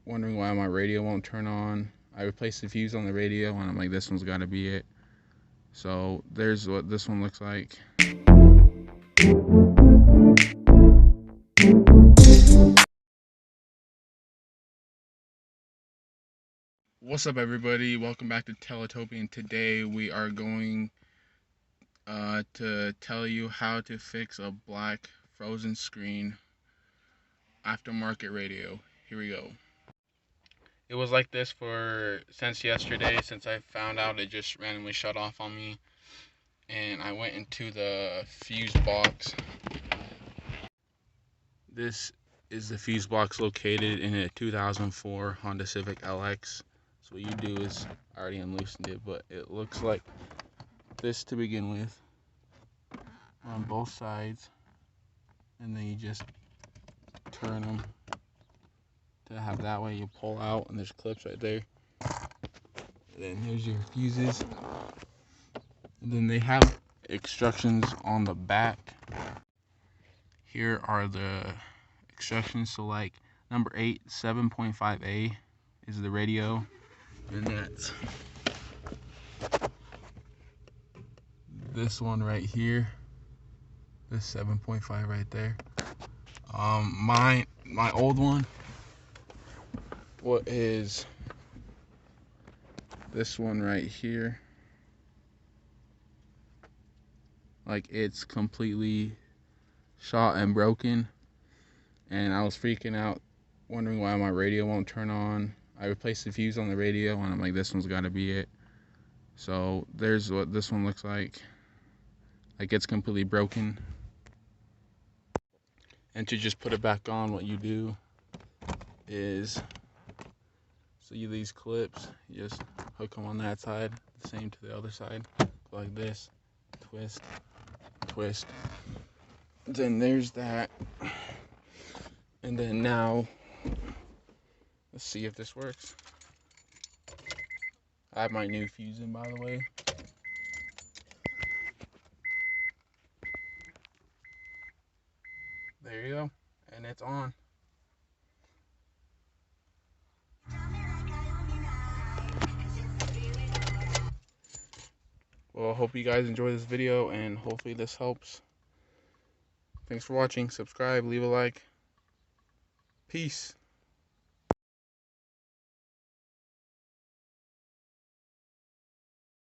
wondering why my radio won't turn on. I replaced the fuse on the radio and I'm like, this one's got to be it. So there's what this one looks like. What's up, everybody? Welcome back to Tellatoby, and today we are going to tell you how to fix a black frozen screen aftermarket radio. Here we go. It was like this since yesterday, since I found out it just randomly shut off on me, and I went into the fuse box. This is the fuse box located in a 2004 Honda Civic LX. So what you do is, I already unloosened it, but it looks like this to begin with on both sides, and then you just turn them to have that way. You pull out and there's clips right there, and then here's your fuses, and then they have instructions on the back. Here are the instructions. So like number 8, 7.5A is the radio, and that's this one right here, this 7.5 right there. My old one, what is this one right here, like it's completely shot and broken, and I was freaking out wondering why my radio won't turn on. I replaced the fuse on the radio and I'm like, this one's got to be it. So there's what this one looks like it's completely broken. And to just put it back on, what you do is, so these clips, you just hook them on that side, the same to the other side, like this, twist, twist. Then there's that. And then now, let's see if this works. I have my new fuse in, by the way. There you go, and it's on. Well, I hope you guys enjoy this video, and hopefully this helps. Thanks for watching. Subscribe, leave a like. Peace.